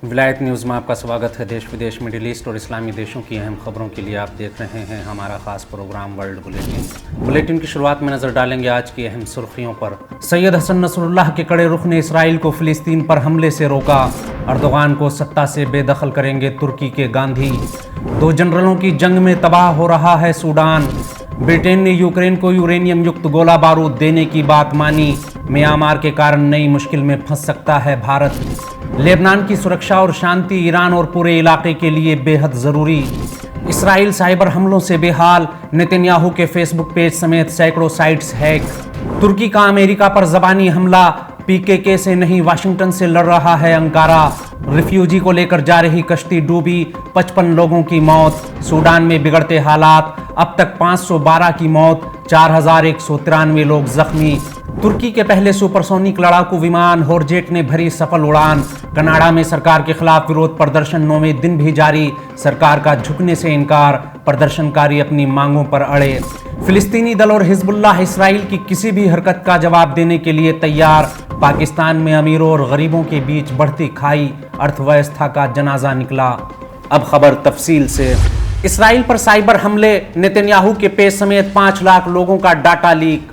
विलायत न्यूज़ में आपका स्वागत है। देश विदेश, मिडिल ईस्ट और इस्लामी देशों की अहम खबरों के लिए आप देख रहे हैं हमारा खास प्रोग्राम वर्ल्ड बुलेटिन की शुरुआत में नजर डालेंगे आज की अहम सुर्खियों पर। सैयद हसन नसरुल्लाह के कड़े रुख ने इसराइल को फिलिस्तीन पर हमले से रोका। अर्दोगान को सत्ता से बेदखल करेंगे तुर्की के गांधी। 2 जनरलों की जंग में तबाह हो रहा है सूडान। ब्रिटेन ने यूक्रेन को यूरेनियम युक्त गोला बारूद देने की बात मानी। म्यांमार के कारण नई मुश्किल में फंस सकता है भारत। लेबनान की सुरक्षा और शांति ईरान और पूरे इलाके के लिए बेहद ज़रूरी। इसराइल साइबर हमलों से बेहाल। नेतन्याहू के फेसबुक पेज समेत सैकड़ों साइट्स हैक। तुर्की का अमेरिका पर ज़बानी हमला। पीकेके से नहीं वाशिंगटन से लड़ रहा है अंकारा। रिफ्यूजी को लेकर जा रही कश्ती डूबी, 55 लोगों की मौत। सूडान में बिगड़ते हालात, अब तक 512 की मौत, 4193 लोग जख्मी। तुर्की के पहले सुपरसोनिक लड़ाकू विमान होरजेट ने भरी सफल उड़ान। कनाडा में सरकार के खिलाफ विरोध प्रदर्शन 9वें दिन भी जारी। सरकार का झुकने से इनकार, प्रदर्शनकारी अपनी मांगों पर अड़े। फिलिस्तीनी दल और हिजबुल्लाह इसराइल की किसी भी हरकत का जवाब देने के लिए तैयार। पाकिस्तान में अमीरों और गरीबों के बीच बढ़ती खाई, अर्थव्यवस्था का जनाजा निकला। अब खबर तफसील से। इसराइल पर साइबर हमले, नेतन्याहू के पेज समेत 5 लाख लोगों का डाटा लीक।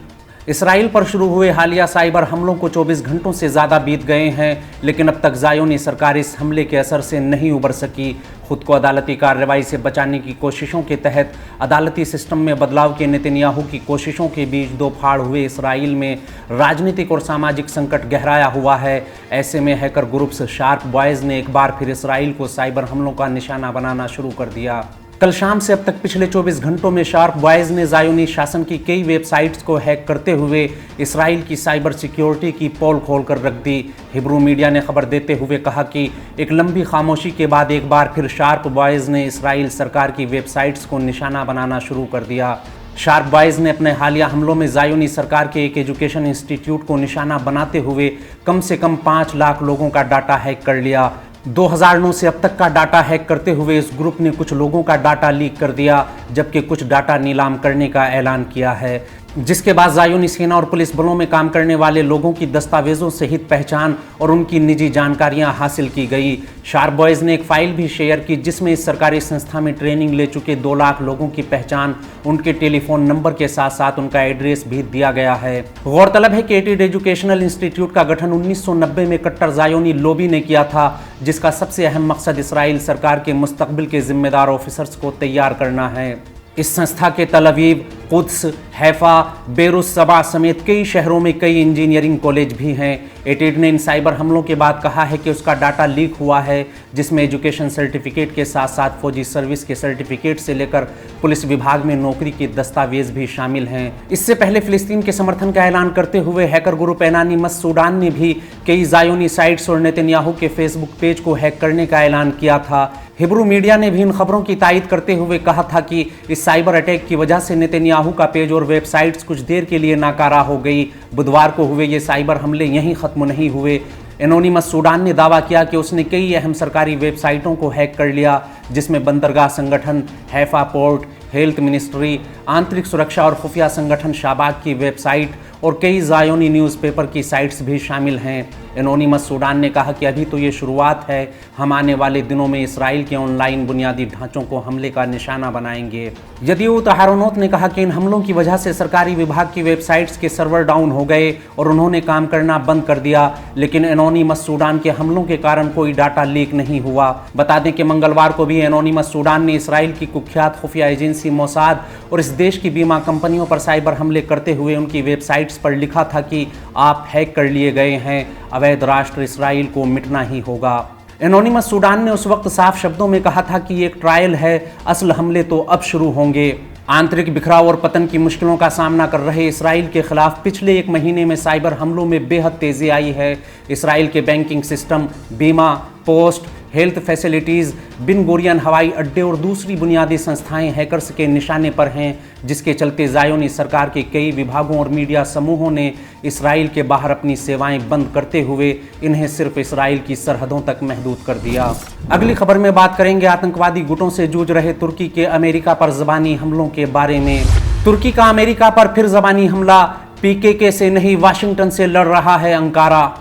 इसराइल पर शुरू हुए हालिया साइबर हमलों को 24 घंटों से ज़्यादा बीत गए हैं, लेकिन अब तक ज़ायोनी सरकार इस हमले के असर से नहीं उबर सकी। खुद को अदालती कार्रवाई से बचाने की कोशिशों के तहत अदालती सिस्टम में बदलाव के नेतन्याहू की कोशिशों के बीच दो फाड़ हुए इसराइल में राजनीतिक और सामाजिक संकट गहराया हुआ है। ऐसे में हैकर ग्रुप्स शार्प बॉयज़ ने एक बार फिर इसराइल को साइबर हमलों का निशाना बनाना शुरू कर दिया। कल शाम से अब तक पिछले 24 घंटों में शार्प बॉयज़ ने ज़ायोनी शासन की कई वेबसाइट्स को हैक करते हुए इसराइल की साइबर सिक्योरिटी की पोल खोलकर रख दी। हिब्रू मीडिया ने खबर देते हुए कहा कि एक लंबी खामोशी के बाद एक बार फिर शार्प बॉयज़ ने इसराइल सरकार की वेबसाइट्स को निशाना बनाना शुरू कर दिया। शार्प बॉयज़ ने अपने हालिया हमलों में ज़ायोनी सरकार के एक एजुकेशन इंस्टीट्यूट को निशाना बनाते हुए कम से कम 5 लाख लोगों का डाटा हैक कर लिया। 2009 से अब तक का डाटा हैक करते हुए इस ग्रुप ने कुछ लोगों का डाटा लीक कर दिया, जबकि कुछ डाटा नीलाम करने का ऐलान किया है, जिसके बाद ज़ायोनी सेना और पुलिस बलों में काम करने वाले लोगों की दस्तावेजों सहित पहचान और उनकी निजी जानकारियां हासिल की गई। शार्प बॉयज़ ने एक फाइल भी शेयर की जिसमें इस सरकारी संस्था में ट्रेनिंग ले चुके 2 लाख लोगों की पहचान, उनके टेलीफोन नंबर के साथ साथ उनका एड्रेस भी दिया गया है। गौरतलब है कि एटिड एजुकेशनल इंस्टीट्यूट का गठन 1990 में कट्टर ज़ायोनी लॉबी ने किया था, जिसका सबसे अहम मकसद इसराइल सरकार के मुस्तकबिल के जिम्मेदार ऑफिसर्स को तैयार करना है। इस संस्था के तल अवीव, कुद्स, हैफा, बेरूत सबा समेत कई शहरों में कई इंजीनियरिंग कॉलेज भी हैं। एटिड ने इन साइबर हमलों के बाद कहा है कि उसका डाटा लीक हुआ है, जिसमें एजुकेशन सर्टिफिकेट के साथ साथ फौजी सर्विस के सर्टिफिकेट से लेकर पुलिस विभाग में नौकरी के दस्तावेज भी शामिल हैं। इससे पहले फिलिस्तीन के समर्थन का ऐलान करते हुए हैकर ग्रुप एनानिमस सूडान ने भी कई ज़ायोनी साइट्स और नेतन्याहू के फेसबुक पेज को हैक करने का ऐलान किया था। हिब्रू मीडिया ने भी इन खबरों की तायद करते हुए कहा था कि इस साइबर अटैक की वजह से नेतन्याहू का पेज और वेबसाइट्स कुछ देर के लिए नाकारा हो गई। बुधवार को हुए ये साइबर हमले यहीं ख़त्म नहीं हुए। एनोनिमस सूडान ने दावा किया कि उसने कई अहम सरकारी वेबसाइटों को हैक कर लिया, जिसमें बंदरगाह संगठन, हैफा पोर्ट, हेल्थ मिनिस्ट्री, आंतरिक सुरक्षा और खुफिया संगठन शाबाक की वेबसाइट और कई ज़ायोनी न्यूज़पेपर की साइट्स भी शामिल हैं। एनोनिमस सूडान ने कहा कि अभी तो ये शुरुआत है, हम आने वाले दिनों में इसराइल के ऑनलाइन बुनियादी ढांचों को हमले का निशाना बनाएंगे। यदीऊत अहारोनोत ने कहा कि इन हमलों की वजह से सरकारी विभाग की वेबसाइट्स के सर्वर डाउन हो गए और उन्होंने काम करना बंद कर दिया, लेकिन एनोनिमस सूडान के हमलों के कारण कोई डाटा लीक नहीं हुआ। बता दें कि मंगलवार को भी एनोनिमस सूडान ने इसराइल की कुख्यात खुफिया एजेंसी मोसाद और इस देश की बीमा कंपनियों पर साइबर हमले करते हुए उनकी वेबसाइट्स पर लिखा था कि आप हैक कर लिए गए हैं, अवैध राष्ट्र इसराइल को मिटना ही होगा। एनोनिमस सूडान ने उस वक्त साफ शब्दों में कहा था कि ये एक ट्रायल है, असल हमले तो अब शुरू होंगे। आंतरिक बिखराव और पतन की मुश्किलों का सामना कर रहे इसराइल के खिलाफ पिछले 1 महीने में साइबर हमलों में बेहद तेजी आई है। इसराइल के बैंकिंग सिस्टम, बीमा, पोस्ट, हेल्थ फैसिलिटीज़, बिन गुरियन हवाई अड्डे और दूसरी बुनियादी संस्थाएं हैकर्स के निशाने पर हैं, जिसके चलते ज़ायोनी सरकार के कई विभागों और मीडिया समूहों ने इसराइल के बाहर अपनी सेवाएं बंद करते हुए इन्हें सिर्फ इसराइल की सरहदों तक महदूद कर दिया। अगली खबर में बात करेंगे आतंकवादी गुटों से जूझ रहे तुर्की के अमेरिका पर ज़बानी हमलों के बारे में। तुर्की का अमेरिका पर फिर ज़बानी हमला, पीकेके से नहीं वाशिंगटन से लड़ रहा है अंकारा।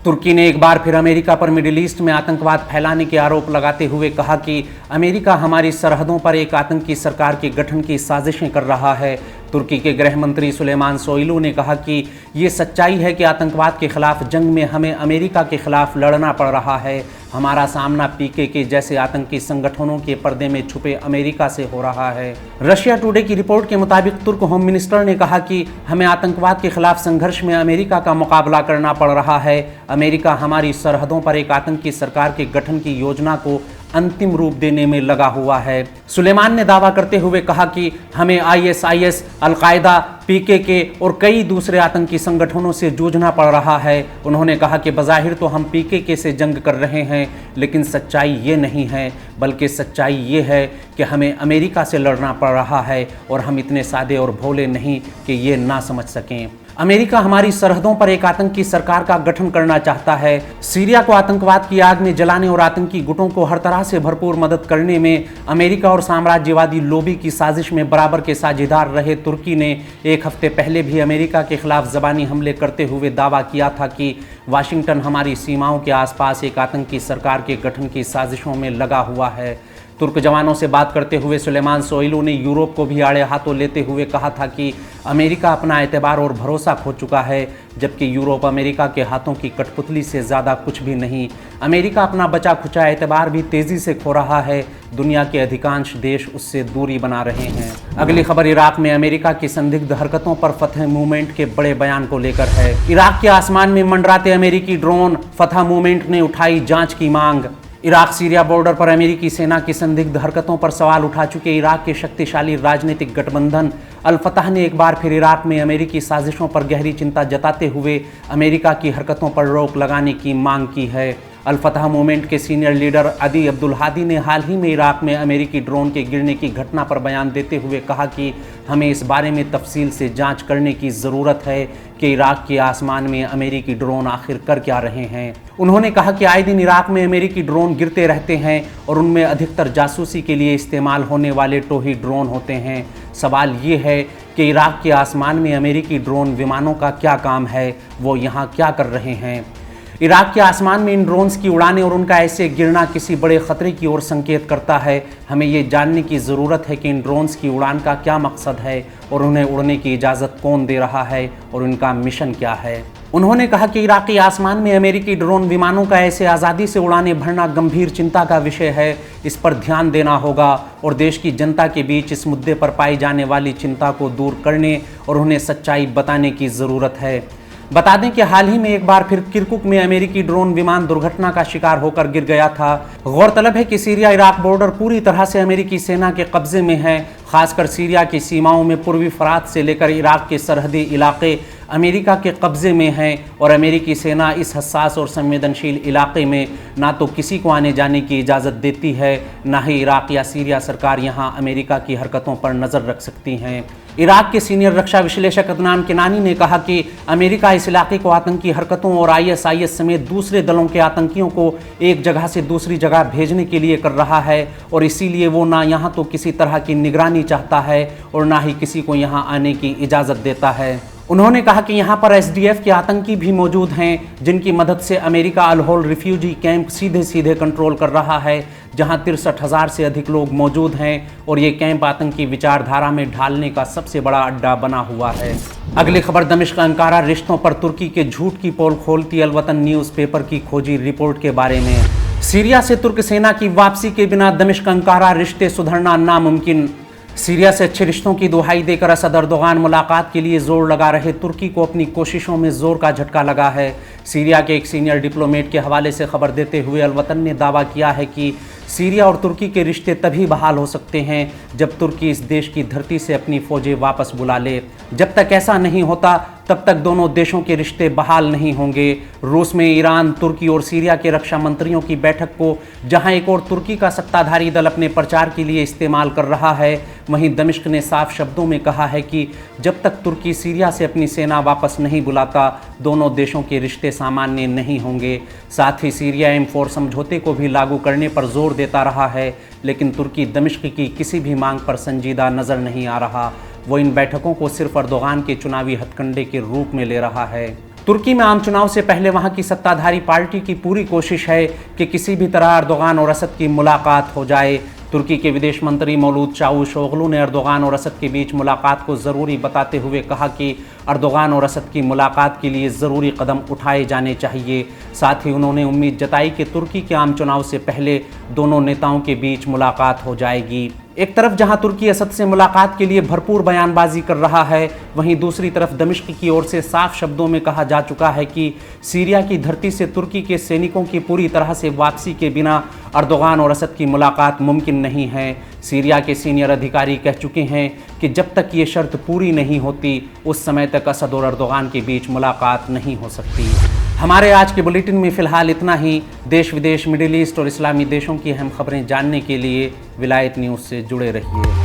तुर्की ने एक बार फिर अमेरिका पर मिडिल ईस्ट में आतंकवाद फैलाने के आरोप लगाते हुए कहा कि अमेरिका हमारी सरहदों पर एक आतंकी सरकार के गठन की साजिशें कर रहा है। तुर्की के गृह मंत्री सुलेमान सोइलू ने कहा कि ये सच्चाई है कि आतंकवाद के खिलाफ जंग में हमें अमेरिका के खिलाफ लड़ना पड़ रहा है। हमारा सामना पीकेके जैसे आतंकी संगठनों के पर्दे में छुपे अमेरिका से हो रहा है। रशिया टुडे की रिपोर्ट के मुताबिक तुर्क होम मिनिस्टर ने कहा कि हमें आतंकवाद के खिलाफ संघर्ष में अमेरिका का मुकाबला करना पड़ रहा है। अमेरिका हमारी सरहदों पर एक आतंकी सरकार के गठन की योजना को अंतिम रूप देने में लगा हुआ है। सुलेमान ने दावा करते हुए कहा कि हमें आईएसआईएस, अलकायदा, पीकेके और कई दूसरे आतंकी संगठनों से जूझना पड़ रहा है। उन्होंने कहा कि बज़ाहिर तो हम पीकेके से जंग कर रहे हैं, लेकिन सच्चाई ये नहीं है, बल्कि सच्चाई ये है कि हमें अमेरिका से लड़ना पड़ रहा है और हम इतने सादे और भोले नहीं कि ये ना समझ सकें। अमेरिका हमारी सरहदों पर एक आतंकी सरकार का गठन करना चाहता है। सीरिया को आतंकवाद की आग में जलाने और आतंकी गुटों को हर तरह से भरपूर मदद करने में अमेरिका और साम्राज्यवादी लोबी की साजिश में बराबर के साझेदार रहे तुर्की ने एक हफ्ते पहले भी अमेरिका के खिलाफ ज़बानी हमले करते हुए दावा किया था कि वाशिंगटन हमारी सीमाओं के आसपास एक आतंकी सरकार के गठन की साजिशों में लगा हुआ है। तुर्क जवानों से बात करते हुए सुलेमान सोइलू ने यूरोप को भी आड़े हाथों लेते हुए कहा था कि अमेरिका अपना एतबार और भरोसा खो चुका है, जबकि यूरोप अमेरिका के हाथों की कठपुतली से ज़्यादा कुछ भी नहीं। अमेरिका अपना बचा खुचा एतबार भी तेज़ी से खो रहा है। दुनिया के अधिकांश देश उससे दूरी बना रहे हैं। अगली खबर इराक में अमेरिका की संदिग्ध हरकतों पर फतह मूवमेंट के बड़े बयान को लेकर है। इराक के आसमान में मंडराते अमेरिकी ड्रोन, फतह मूवमेंट ने उठाई जांच की मांग। इराक सीरिया बॉर्डर पर अमेरिकी सेना की संदिग्ध हरकतों पर सवाल उठा चुके इराक के शक्तिशाली राजनीतिक गठबंधन अल फतह ने एक बार फिर इराक में अमेरिकी साजिशों पर गहरी चिंता जताते हुए अमेरिका की हरकतों पर रोक लगाने की मांग की है। अल फतह मूवमेंट के सीनियर लीडर अदी अब्दुल हादी ने हाल ही में इराक में अमेरिकी ड्रोन के गिरने की घटना पर बयान देते हुए कहा कि हमें इस बारे में तफसील से जांच करने की ज़रूरत है कि इराक के आसमान में अमेरिकी ड्रोन आखिर कर क्या रहे हैं। उन्होंने कहा कि आए दिन इराक में अमेरिकी ड्रोन गिरते रहते हैं और उनमें अधिकतर जासूसी के लिए इस्तेमाल होने वाले टोही ड्रोन होते हैं। सवाल ये है कि इराक के आसमान में अमेरिकी ड्रोन विमानों का क्या काम है, वो यहाँ क्या कर रहे हैं। इराक के आसमान में इन ड्रोन्स की उड़ाने और उनका ऐसे गिरना किसी बड़े खतरे की ओर संकेत करता है। हमें ये जानने की ज़रूरत है कि इन ड्रोन्स की उड़ान का क्या मकसद है और उन्हें उड़ने की इजाज़त कौन दे रहा है और उनका मिशन क्या है। उन्होंने कहा कि इराकी आसमान में अमेरिकी ड्रोन विमानों का ऐसे आज़ादी से उड़ाने भरना गंभीर चिंता का विषय है। इस पर ध्यान देना होगा और देश की जनता के बीच इस मुद्दे पर पाई जाने वाली चिंता को दूर करने और उन्हें सच्चाई बताने की ज़रूरत है। बता दें कि हाल ही में एक बार फिर किरकुक में अमेरिकी ड्रोन विमान दुर्घटना का शिकार होकर गिर गया था। गौरतलब है कि सीरिया इराक बॉर्डर पूरी तरह से अमेरिकी सेना के कब्जे में है। खासकर सीरिया की सीमाओं में पूर्वी फरात से लेकर इराक के सरहदी इलाके अमेरिका के कब्जे में हैं और अमेरिकी सेना इस हसास और संवेदनशील इलाके में ना तो किसी को आने जाने की इजाज़त देती है, ना ही इराक या सीरिया सरकार यहाँ अमेरिका की हरकतों पर नज़र रख सकती हैं। इराक के सीनियर रक्षा विश्लेषक अदनान किनानी ने कहा कि अमेरिका इस इलाके को आतंकी हरकतों और आईएसआईएस समेत दूसरे दलों के आतंकियों को एक जगह से दूसरी जगह भेजने के लिए कर रहा है और इसीलिए वो ना यहाँ तो किसी तरह की निगरानी चाहता है और ना ही किसी को यहाँ आने की इजाज़त देता है। उन्होंने कहा कि यहाँ पर एसडीएफ के आतंकी भी मौजूद हैं, जिनकी मदद से अमेरिका अल होल रिफ्यूजी कैंप सीधे सीधे कंट्रोल कर रहा है, जहाँ 63,000 से अधिक लोग मौजूद हैं और ये कैंप आतंकी विचारधारा में ढालने का सबसे बड़ा अड्डा बना हुआ है। अगली खबर दमिश्क अंकारा रिश्तों पर तुर्की के झूठ की पोल खोलती अल वतन न्यूज़पेपर की खोजी रिपोर्ट के बारे में। सीरिया से तुर्क सेना की वापसी के बिना दमिश्क अंकारा रिश्ते सुधरना नामुमकिन। सीरिया से अच्छे रिश्तों की दुहाई देकर असद अर्दोगान मुलाकात के लिए जोर लगा रहे तुर्की को अपनी कोशिशों में जोर का झटका लगा है। सीरिया के एक सीनियर डिप्लोमेट के हवाले से खबर देते हुए अल वतन ने दावा किया है कि सीरिया और तुर्की के रिश्ते तभी बहाल हो सकते हैं जब तुर्की इस देश की धरती से अपनी फौजें वापस बुला ले। जब तक ऐसा नहीं होता तब तक दोनों देशों के रिश्ते बहाल नहीं होंगे। रूस में ईरान, तुर्की और सीरिया के रक्षा मंत्रियों की बैठक को जहां एक और तुर्की का सत्ताधारी दल अपने प्रचार के लिए इस्तेमाल कर रहा है, वहीं दमिश्क ने साफ शब्दों में कहा है कि जब तक तुर्की सीरिया से अपनी सेना वापस नहीं बुलाता, दोनों देशों के रिश्ते सामान्य नहीं होंगे। साथ ही सीरिया M4 समझौते को भी लागू करने पर जोर देता रहा है, लेकिन तुर्की दमिश्क की किसी भी मांग पर संजीदा नज़र नहीं आ रहा। वो इन बैठकों को सिर्फ अर्दोगान के चुनावी हथकंडे के रूप में ले रहा है। तुर्की में आम चुनाव से पहले वहां की सत्ताधारी पार्टी की पूरी कोशिश है कि किसी भी तरह अर्दोगान और असद की मुलाकात हो जाए। तुर्की के विदेश मंत्री मौलूद चावुशोगलू ने अर्दोगान और असद के बीच मुलाकात को ज़रूरी बताते हुए कहा कि अर्दोगान और असद की मुलाकात के लिए ज़रूरी कदम उठाए जाने चाहिए। साथ ही उन्होंने उम्मीद जताई कि तुर्की के आम चुनाव से पहले दोनों नेताओं के बीच मुलाकात हो जाएगी। एक तरफ जहां तुर्की असद से मुलाकात के लिए भरपूर बयानबाजी कर रहा है, वहीं दूसरी तरफ दमिश्क की ओर से साफ शब्दों में कहा जा चुका है कि सीरिया की धरती से तुर्की के सैनिकों की पूरी तरह से वापसी के बिना अर्दोगान और असद की मुलाकात मुमकिन नहीं है। सीरिया के सीनियर अधिकारी कह चुके हैं कि जब तक ये शर्त पूरी नहीं होती उस समय तक असद और अर्दोगान के बीच मुलाकात नहीं हो सकती। हमारे आज के बुलेटिन में फ़िलहाल इतना ही। देश विदेश, मिडिल ईस्ट और इस्लामी देशों की अहम खबरें जानने के लिए विलायत न्यूज़ से जुड़े रहिए।